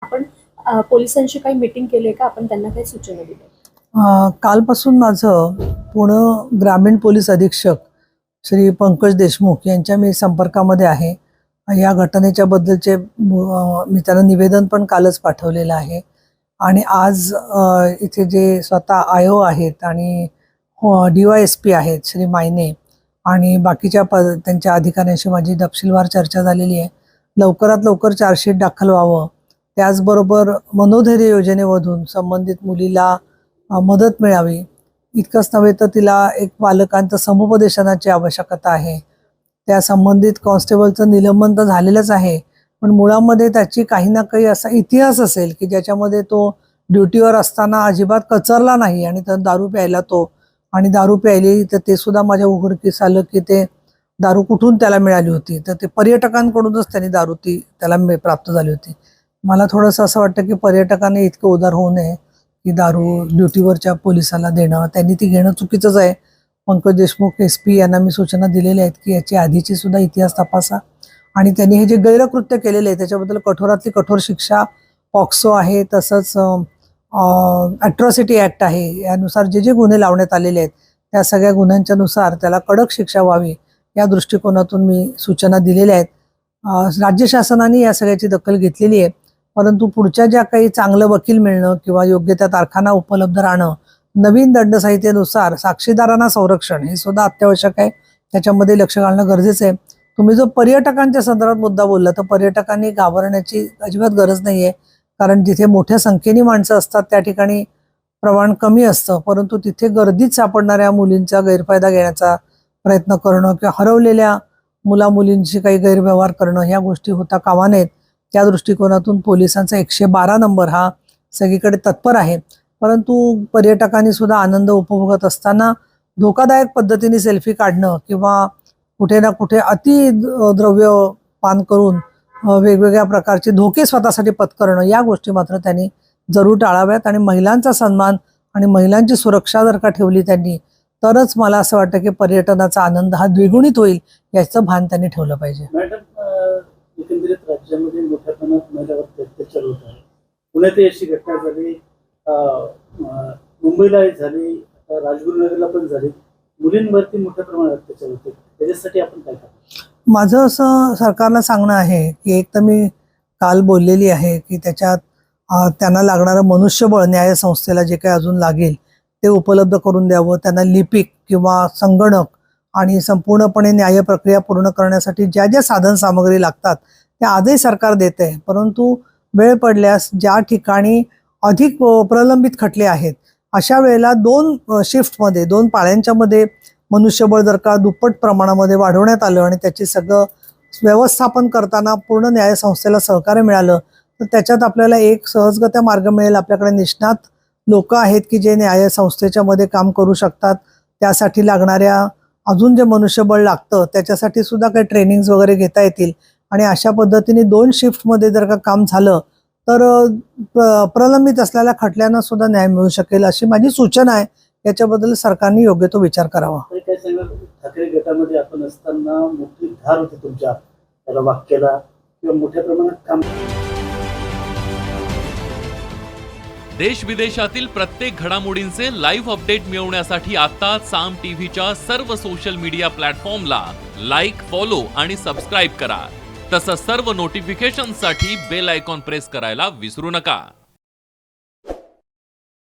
आपण पोलिसांशी काही मीटिंग केली आहे का? आपण त्यांना काही सूचना दिल्या? कालपासून माझं पुणे ग्रामीण पोलीस अधीक्षक श्री पंकज देशमुख यांच्या मी संपर्कामध्ये आहे. या घटनेच्या बद्दलचे मी त्यांना निवेदन पण कालच पाठवलेलं आहे. आणि आज इथे जे स्वतः आयो आहेत आणि DYSP आहेत श्री मायने आणि बाकीच्या त्यांच्या अधिकाऱ्यांशी माझी तपशीलवार चर्चा झालेली आहे. लवकरात लवकर चार्जशीट दाखल व्हावं, त्याचबरोबर मनोधैर्य योजनेमधून संबंधित मुलीला मदत मिळावी. इतकंच नव्हे तर तिला एक पालकांचं समुपदेशनाची आवश्यकता आहे. त्या संबंधित कॉन्स्टेबलचं निलंबन तर झालेलंच आहे, पण मुळामध्ये त्याची काही ना काही असा इतिहास असेल की ज्याच्यामध्ये तो ड्युटीवर असताना अजिबात कचरला नाही आणि तर दारू प्यायला तो आणि दारू प्यायली तर ते सुद्धा माझ्या उघडकीस आलं की ते दारू कुठून त्याला मिळाली होती, तर ते पर्यटकांकडूनच त्यांनी दारू ती त्याला प्राप्त झाली होती. मला थोडंसं असं वाटतं की पर्यटकांनी इतकं उदार होऊ नये की दारू ड्युटीवरच्या पोलिसाला देणं, त्यांनी ती घेणं चुकीचंच आहे. पंकज देशमुख SP यांना मी सूचना दिलेल्या आहेत की याची आधीची सुद्धा इतिहास तपासा आणि त्यांनी हे जे गैरकृत्य केलेले आहे त्याच्याबद्दल कठोरातली कठोर शिक्षा पॉक्सो आहे, तसंच अॅट्रॉसिटी ॲक्ट आहे, यानुसार जे जे गुन्हे लावण्यात आलेले आहेत त्या सगळ्या गुन्ह्यांच्या नुसार त्याला कडक शिक्षा व्हावी या दृष्टिकोनातून मी सूचना दिलेल्या आहेत. राज्य शासनाने या सगळ्याची दखल घेतलेली आहे, परंतु पुढच्या ज्या काही चांगलं वकील मिळणं किंवा योग्य त्या तारखांना उपलब्ध राहणं, नवीन दंडसंहितेनुसार साक्षीदारांना संरक्षण हे सुद्धा अत्यावश्यक आहे, त्याच्यामध्ये लक्ष घालणं गरजेचं आहे. तुम्ही जो पर्यटकांच्या संदर्भात मुद्दा बोलला तर पर्यटकांनी घाबरण्याची अजिबात गरज नाही आहे, कारण जिथे मोठ्या संख्येने माणसं असतात त्या ठिकाणी प्रमाण कमी असतं, परंतु तिथे गर्दीत सापडणाऱ्या मुलींचा गैरफायदा घेण्याचा प्रयत्न करणं किंवा हरवलेल्या मुलींशी काही गैरव्यवहार करणं ह्या गोष्टी होता कामा नयेत. त्या दृष्टिकोनातून पोलिसांचा 112 नंबर हा सगळीकडे तत्पर आहे, परंतु पर्यटकांनी सुद्धा आनंद उपभोगत असताना धोकादायक पद्धतीने सेल्फी काढणं किंवा कुठे ना कुठे अति द्रव्य पान करून वेगवेगळ्या प्रकारचे धोके स्वतःसाठी पत्करणं या गोष्टी मात्र त्यांनी जरूर टाळाव्यात. आणि महिलांचा सन्मान आणि महिलांची सुरक्षा जर का ठेवली त्यांनी तरच मला असं वाटतं की पर्यटनाचा आनंद हा द्विगुणित होईल, याचं भान त्यांनी ठेवलं पाहिजे. एकंदरीत राज्यामध्ये मोठ्या प्रमाणात महिलांवर अत्याचार होत आहे. पुण्यात अशी घटना झाली, मुंबईला झाली, राजगुरुनगरला पण झाली. मुलींवरती मोठ्या प्रमाणात अत्याचार होते, त्याच्यासाठी आपण काय करतो? माझं असं सरकारला सांगणं आहे की एक तर मी काल बोललेली आहे की त्याच्यात त्यांना लागणारं मनुष्यबळ न्यायसंस्थेला जे काही अजून लागेल ते उपलब्ध करून द्यावं. त्यांना लिपिक किंवा संगणक आणि संपूर्णपणे न्याय प्रक्रिया पूर्ण करण्यासाठी ज्या ज्या साधन सामग्री लागतात त्या आजही सरकार देते, परंतु वेळ पडल्यास ज्या ठिकाणी अधिक प्रलंबित खटले आहेत अशा वेळेला 2 शिफ्टमध्ये 2 पाळ्यांच्या मध्ये मनुष्यबळ जर का दुप्पट प्रमाणामध्ये वाढवण्यात आलं आणि त्याची सगळं व्यवस्थापन करताना पूर्ण न्यायसंस्थेला सहकार्य मिळालं तर त्याच्यात आपल्याला एक सहजगत्या मार्ग मिळेल. आपल्याकडे निष्णात लोक आहेत की जे न्यायसंस्थेच्या मध्ये काम करू शकतात. त्यासाठी लागणाऱ्या अजून जे मनुष्यबळ लागतं त्याच्यासाठी सुद्धा काही ट्रेनिंग्स वगैरे घेता येतील आणि अशा पद्धतीने 2 शिफ्टमध्ये जर का काम झालं तर प्रलंबित असलेल्या खटल्यांना सुद्धा न्याय मिळू शकेल अशी माझी सूचना आहे. याच्याबद्दल सरकारने योग्य तो विचार करावा. ठाकरे गटामध्ये आपण असताना मोठी धार होती तुमच्या त्याला वाक्याला किंवा मोठ्या प्रमाणात काम. देश विदेशातील प्रत्येक घडामोडींचे लाईव्ह अपडेट मिळवण्यासाठी आता साम टीव्हीच्या सर्व सोशल मीडिया प्लॅटफॉर्मला लाईक, फॉलो आणि सबस्क्राईब करा. तसंच सर्व नोटिफिकेशनसाठी बेल आयकॉन प्रेस करायला विसरू नका.